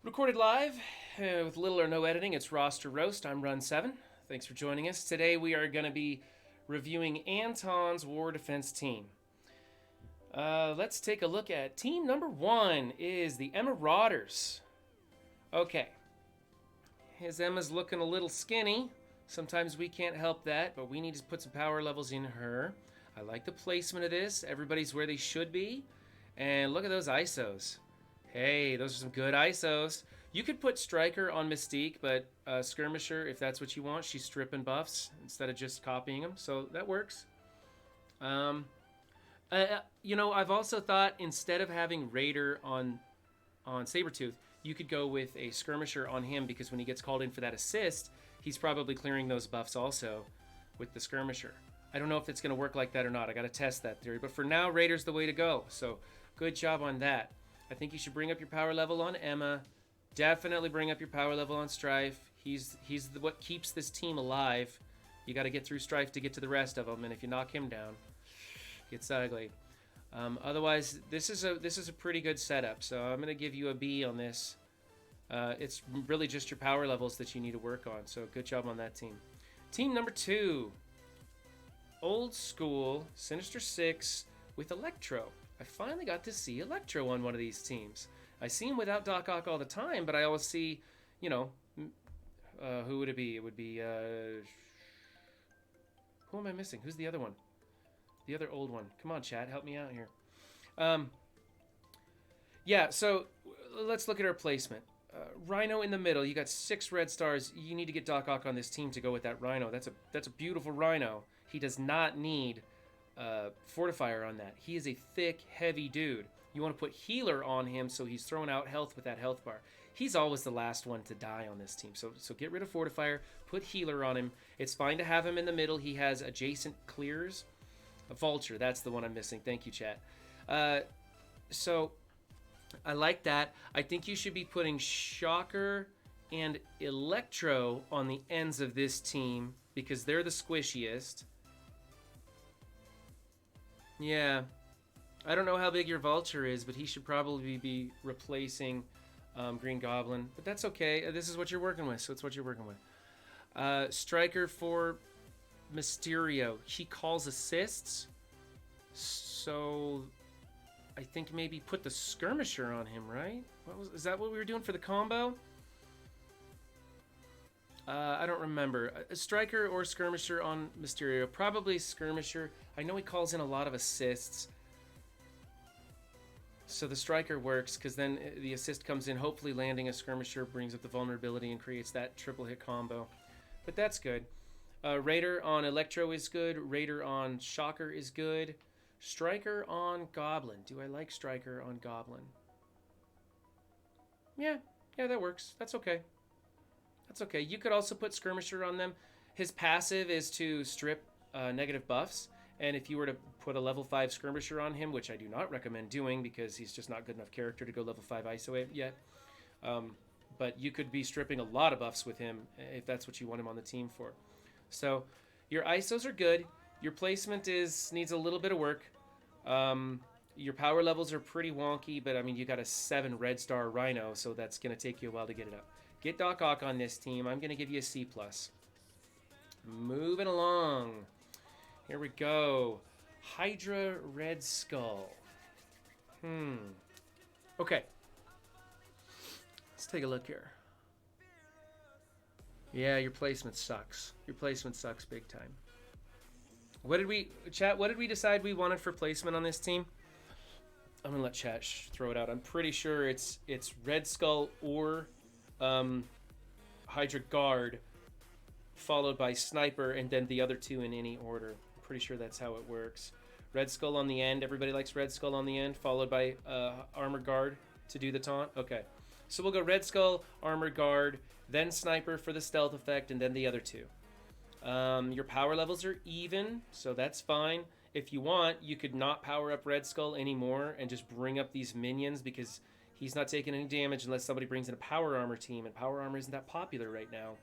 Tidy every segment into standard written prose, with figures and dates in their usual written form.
Recorded live with little or no editing. It's Roster Roast. I'm Run 7. Thanks for joining us. Today we are going to be reviewing Anton's War Defense team. Let's take a look at team number 1 is the Emma Rodgers. Okay. His Emma's looking a little skinny. Sometimes we can't help that, but we need to put some power levels in her. I like the placement of this. Everybody's where they should be. And look at those ISOs. Hey, those are some good ISOs. You could put Striker on Mystique, but Skirmisher, if that's what you want, she's stripping buffs instead of just copying them, so that works. I've also thought instead of having Raider on Sabretooth, you could go with a Skirmisher on him because when he gets called in for that assist, he's probably clearing those buffs also with the Skirmisher. I don't know if it's going to work like that or not. I got to test that theory, but for now, Raider's the way to go. So good job on that. I think you should bring up your power level on Emma. Definitely bring up your power level on Strife. He's what keeps this team alive. You got to get through Strife to get to the rest of them, and if you knock him down, it's ugly. Otherwise, this is a pretty good setup. So I'm gonna give you a B on this. It's really just your power levels that you need to work on. So good job on that team. Team number 2, old school Sinister Six with Electro. I finally got to see Electro on one of these teams. I see him without Doc Ock all the time, but I always see, who would it be? It would be, who am I missing? Who's the other one? The other old one. Come on, chat, help me out here. So let's look at our placement. Rhino in the middle. You got 6 red stars. You need to get Doc Ock on this team to go with that Rhino. That's a beautiful Rhino. He does not need Fortifier on that. He is a thick, heavy dude. You want to put Healer on him so he's throwing out health with that health bar. He's always the last one to die on this team. So get rid of Fortifier, put Healer on him. It's fine to have him in the middle. He has adjacent clears. A Vulture, that's the one I'm missing. Thank you, chat. So I like that. I think you should be putting Shocker and Electro on the ends of this team because they're the squishiest. Yeah. I don't know how big your Vulture is, but he should probably be replacing Green Goblin. But that's okay. This is what you're working with, so it's what you're working with. Striker for Mysterio. He calls assists. So I think maybe put the Skirmisher on him, right? Is that what we were doing for the combo? I don't remember. A Striker or Skirmisher on Mysterio. Probably Skirmisher. I know he calls in a lot of assists. So the Striker works because then the assist comes in. Hopefully landing a Skirmisher brings up the vulnerability and creates that triple hit combo. But that's good. Raider on Electro is good. Raider on Shocker is good. Striker on Goblin. Do I like Striker on Goblin? Yeah, that works. That's okay. That's okay. You could also put Skirmisher on them. His passive is to strip negative buffs. And if you were to put a level 5 Skirmisher on him, which I do not recommend doing because he's just not good enough character to go level 5 ISO yet. But you could be stripping a lot of buffs with him if that's what you want him on the team for. So your ISOs are good. Your placement needs a little bit of work. Your power levels are pretty wonky, but I mean, you got a 7 red star Rhino, so that's going to take you a while to get it up. Get Doc Ock on this team. I'm going to give you a C+. Moving along. Here we go. Hydra Red Skull. Okay. Let's take a look here. Yeah, your placement sucks. Your placement sucks big time. What did we decide we wanted for placement on this team? I'm gonna let chat throw it out. I'm pretty sure it's Red Skull or Hydra Guard, followed by Sniper, and then the other 2 in any order. I'm pretty sure that's how it works. Red Skull on the end. Everybody likes Red Skull on the end, followed by Armor Guard to do the taunt. Okay. So we'll go Red Skull, Armor Guard, then Sniper for the stealth effect, and then the other 2. Your power levels are even, so that's fine. If you want, you could not power up Red Skull anymore and just bring up these minions because he's not taking any damage unless somebody brings in a Power Armor team, and Power Armor isn't that popular right now.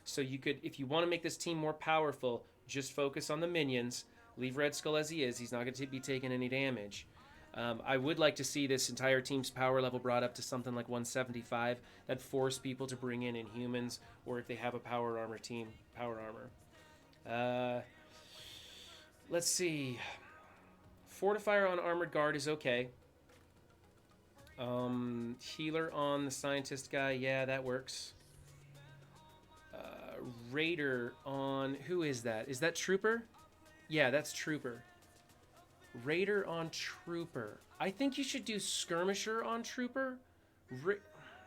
So you could, if you want to make this team more powerful, just focus on the minions. Leave Red Skull as he is. He's not going to be taking any damage. I would like to see this entire team's power level brought up to something like 175. That'd force people to bring in Inhumans, or if they have a power armor team, power armor. Let's see. Fortifier on Armored Guard is okay. Healer on the Scientist guy, yeah, that works. Raider on... Who is that? Is that Trooper? Yeah, that's Trooper. Raider on Trooper. I think you should do Skirmisher on Trooper.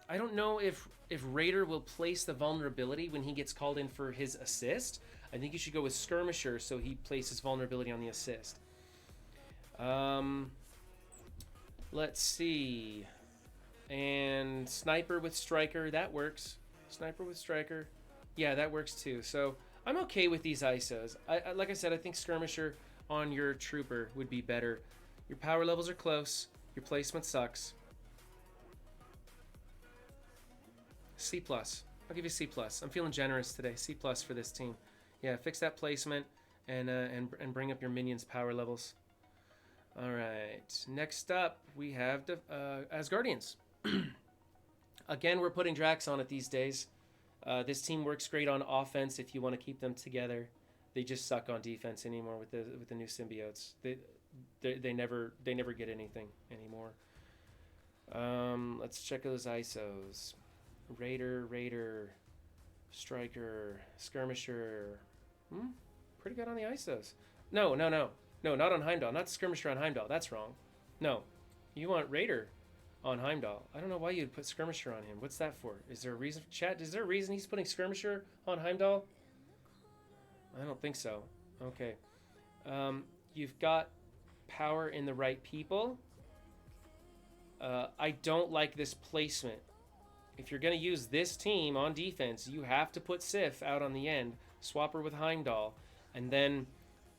I don't know if Raider will place the vulnerability when he gets called in for his assist. I think you should go with Skirmisher so he places vulnerability on the assist. Let's see. And Sniper with Striker, that works. Sniper with Striker. Yeah, that works too. So I'm okay with these ISOs. Like I said, I think Skirmisher on your Trooper would be better. Your power levels are close. Your placement sucks. C+. I'll give you C+. I'm feeling generous today. C+ for this team. Yeah, fix that placement and bring up your minions' power levels. All right. Next up, we have Asgardians. Again, we're putting Drax on it these days. This team works great on offense if you want to keep them together. They just suck on defense anymore with the new symbiotes. They never get anything anymore. Let's check those ISOs. Raider, Striker, Skirmisher. Pretty good on the ISOs. No, not on Heimdall. Not Skirmisher on Heimdall. That's wrong. No, you want Raider on Heimdall. I don't know why you'd put Skirmisher on him. What's that for? Is there a reason? Chat, is there a reason he's putting Skirmisher on Heimdall? I don't think so. Okay. You've got power in the right people. I don't like this placement. If you're going to use this team on defense, you have to put Sif out on the end. Swap her with Heimdall. And then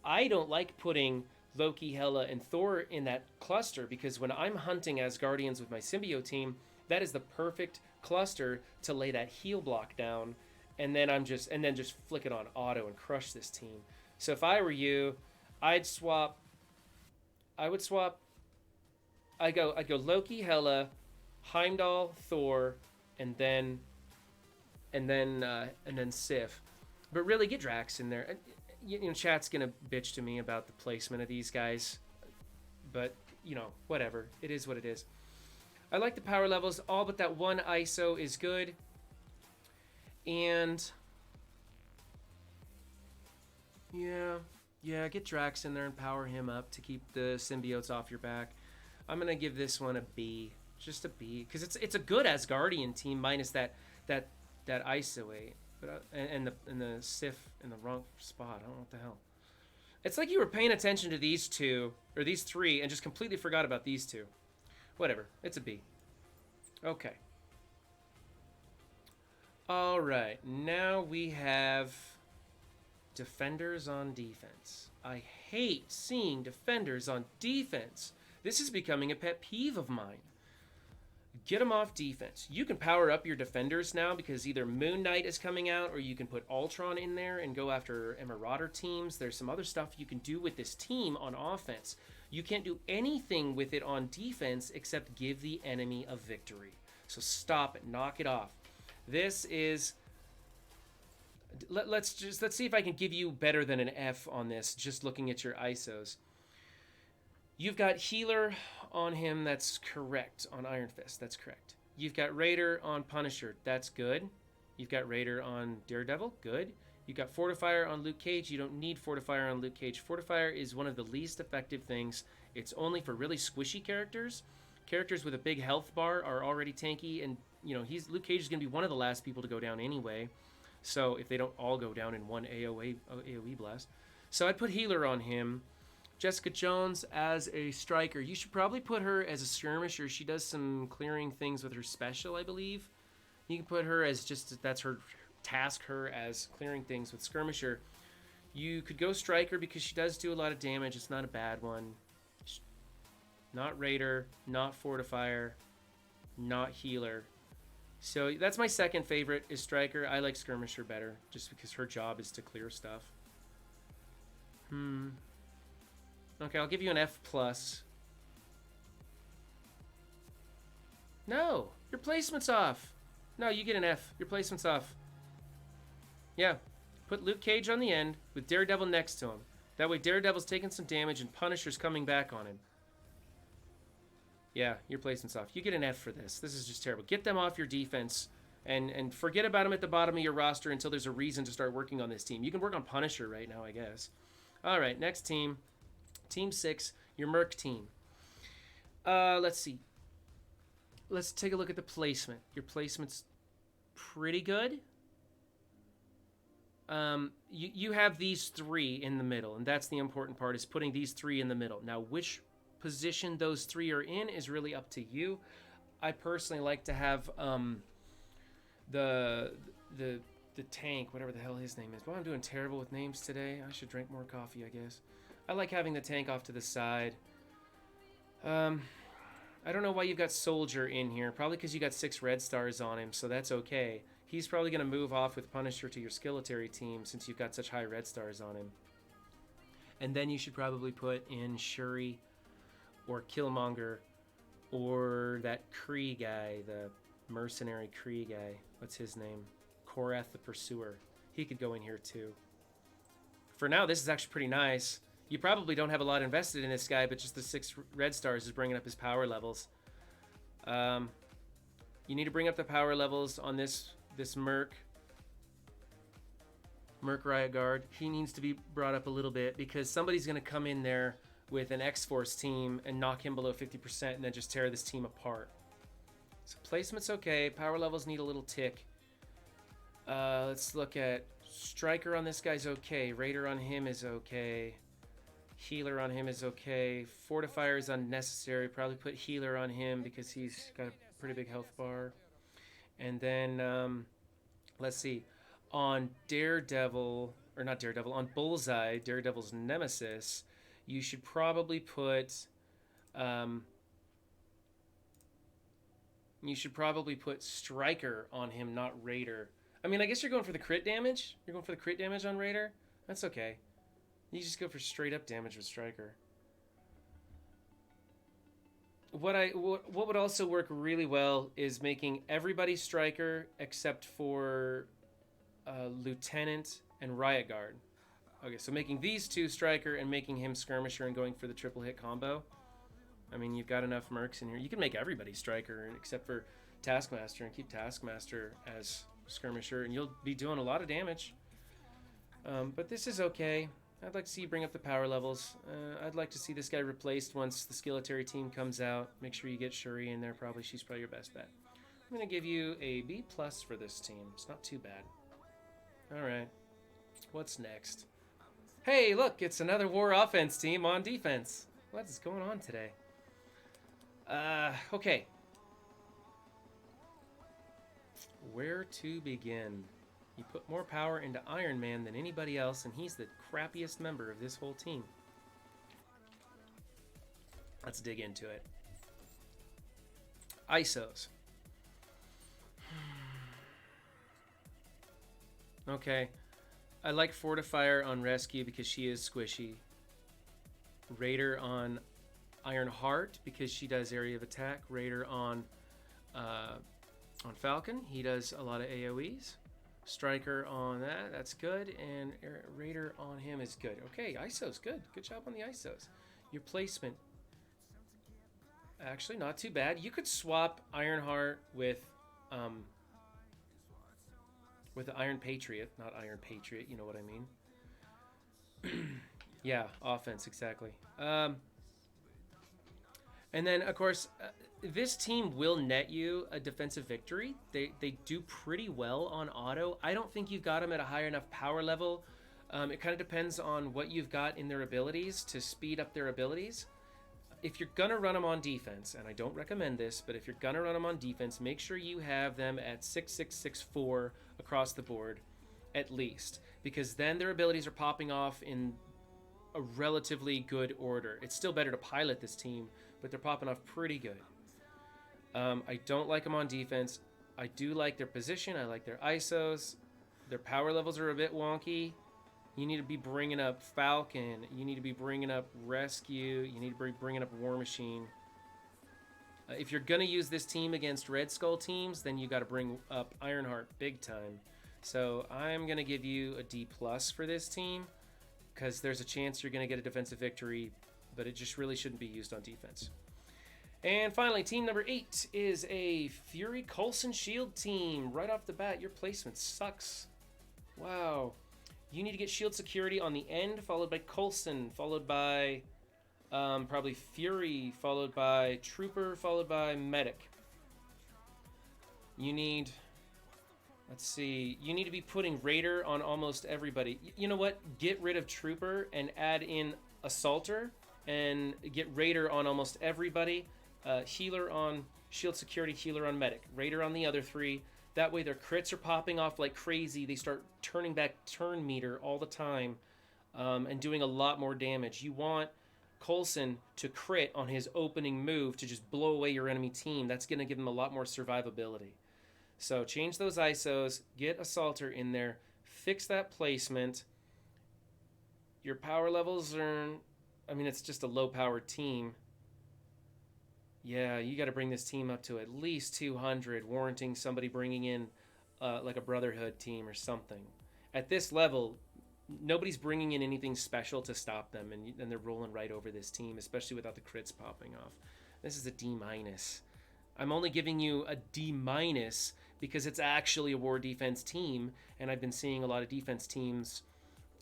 I don't like putting Loki, Hela, and Thor in that cluster because when I'm hunting Asgardians with my symbiote team, that is the perfect cluster to lay that heal block down, and then just flick it on auto and crush this team. So if I were you, I'd go Loki, Hela, Heimdall, Thor, and then Sif. But really get Drax in there. Chat's gonna bitch to me about the placement of these guys, but whatever. It is what it is. I like the power levels. All but that one ISO is good. And yeah, get Drax in there and power him up to keep the symbiotes off your back. I'm gonna give this one a B, just a B, because it's a good Asgardian team minus that ISO 8. But and the Sif in the wrong spot. I don't know what the hell. It's like you were paying attention to these two or these three and just completely forgot about these two. Whatever. It's a B. Okay. All right. Now we have defenders on defense. I hate seeing defenders on defense. This is becoming a pet peeve of mine. Get them off defense. You can power up your defenders now because either Moon Knight is coming out or you can put Ultron in there and go after Marauder teams. There's some other stuff you can do with this team on offense. You can't do anything with it on defense except give the enemy a victory. So stop it. Knock it off. This is... Let's see if I can give you better than an F on this, just looking at your ISOs. You've got Healer on him, that's correct. On Iron Fist, that's correct. You've got Raider on Punisher, that's good. You've got Raider on Daredevil, good. You've got Fortifier on Luke Cage, you don't need Fortifier on Luke Cage. Fortifier is one of the least effective things. It's only for really squishy characters. Characters with a big health bar are already tanky, and Luke Cage is going to be one of the last people to go down anyway. So if they don't all go down in one AoE blast. So I'd put Healer on him. Jessica Jones as a striker. You should probably put her as a skirmisher. She does some clearing things with her special, I believe. You can put her as that's her task, her as clearing things with skirmisher. You could go striker because she does do a lot of damage. It's not a bad one. Not Raider, not Fortifier, not Healer. So that's my second favorite is striker. I like skirmisher better just because her job is to clear stuff. Okay, I'll give you an F+. No, your placement's off. No, you get an F. Your placement's off. Yeah, put Luke Cage on the end with Daredevil next to him. That way Daredevil's taking some damage and Punisher's coming back on him. Yeah, your placement's off. You get an F for this. This is just terrible. Get them off your defense and forget about them at the bottom of your roster until there's a reason to start working on this team. You can work on Punisher right now, I guess. All right, next team. Team 6, your Merc team. Let's see. Let's take a look at the placement. Your placement's pretty good. You have these 3 in the middle, and that's the important part, is putting these 3 in the middle. Now, which position those 3 are in is really up to you. I personally like to have the tank, whatever the hell his name is. Well, I'm doing terrible with names today. I should drink more coffee, I guess. I like having the tank off to the side. I don't know why you've got Soldier in here. Probably because you got 6 red stars on him, so that's okay. He's probably going to move off with Punisher to your Skeletal team since you've got such high red stars on him. And then you should probably put in Shuri or Killmonger or that Kree guy, the mercenary Kree guy. What's his name? Korath the Pursuer. He could go in here too. For now, this is actually pretty nice. You probably don't have a lot invested in this guy, but just the 6 red stars is bringing up his power levels. You need to bring up the power levels on this Merc Riot Guard. He needs to be brought up a little bit because somebody's going to come in there with an X-Force team and knock him below 50% and then just tear this team apart. So placement's okay. Power levels need a little tick. Let's look at Striker on this guy's okay. Raider on him is okay. Healer on him is okay. Fortifier is unnecessary. Probably put Healer on him because he's got a pretty big health bar. And then, let's see. On Daredevil, or not Daredevil, on Bullseye, Daredevil's nemesis, you should probably put... you should probably put Striker on him, not Raider. I mean, I guess you're going for the crit damage. You're going for the crit damage on Raider. That's okay. You just go for straight up damage with Striker. What would also work really well is making everybody Striker except for Lieutenant and Riot Guard. Okay, so making these 2 Striker and making him Skirmisher and going for the triple hit combo. I mean, you've got enough Mercs in here. You can make everybody Striker except for Taskmaster and keep Taskmaster as Skirmisher, and you'll be doing a lot of damage. But this is okay. I'd like to see you bring up the power levels. I'd like to see this guy replaced once the Skeletal team comes out. Make sure you get Shuri in there. She's probably your best bet. I'm going to give you a B+ for this team. It's not too bad. All right. What's next? Hey, look, it's another War Offense team on defense. What is going on today? Okay. Where to begin? You put more power into Iron Man than anybody else, and he's the crappiest member of this whole team. Let's dig into it. ISOs. Okay. I like Fortifier on Rescue because she is squishy. Raider on Ironheart because she does area of attack. Raider on Falcon. He does a lot of AoEs. Striker on that's good, and Raider on him is good. Okay, ISO's good. Good job on the ISOs. Your placement, actually not too bad. You could swap Ironheart with the Iron Patriot, not Iron Patriot, you know what I mean. Yeah, offense, exactly. And then, of course, this team will net you a defensive victory. They do pretty well on auto. I don't think you've got them at a high enough power level. It kind of depends on what you've got in their abilities to speed up their abilities. If you're going to run them on defense, and I don't recommend this, but if you're going to run them on defense, make sure you have them at 6.664 across the board, at least. Because then their abilities are popping off in a relatively good order. It's still better to pilot this team, but they're popping off pretty good. I don't like them on defense. I do like their position. I like their ISOs. Their power levels are a bit wonky. You need to be bringing up Falcon. You need to be bringing up Rescue. You need to be bringing up War Machine. If you're going to use this team against Red Skull teams, then you got to bring up Ironheart big time. So I'm going to give you a D+ for this team because there's a chance you're going to get a defensive victory, but it just really shouldn't be used on defense. And finally, team number 8 is a Fury Coulson Shield team. Right off the bat, your placement sucks. Wow. You need to get shield security on the end, followed by Coulson, followed by probably Fury, followed by Trooper, followed by Medic. You need, let's see, you need to be putting Raider on almost everybody. You know what? Get rid of Trooper and add in Assaulter and get Raider on almost everybody. Healer on shield security, healer on medic, Raider on the other 3. That way their crits are popping off like crazy. They start turning back turn meter all the time and doing a lot more damage. You want Coulson to crit on his opening move to just blow away your enemy team. That's going to give them a lot more survivability. So change those ISOs, get Assaulter in there, fix that placement. Your power levels are, I mean, it's just a low-powered team. Yeah, you got to bring this team up to at least 200, warranting somebody bringing in like a Brotherhood team or something. At this level, nobody's bringing in anything special to stop them, and they're rolling right over this team, especially without the crits popping off. This is a D-. I'm only giving you a D- because it's actually a war defense team, and I've been seeing a lot of defense teams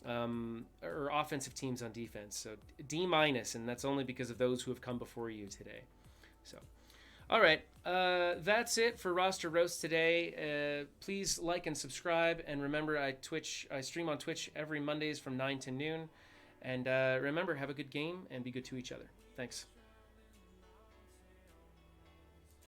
or offensive teams on defense. So D-, and that's only because of those who have come before you today. So, all right, that's it for Roster Roast today. Please like and subscribe, and remember, I stream on Twitch every Mondays from 9 to noon. And remember, have a good game and be good to each other. Thanks.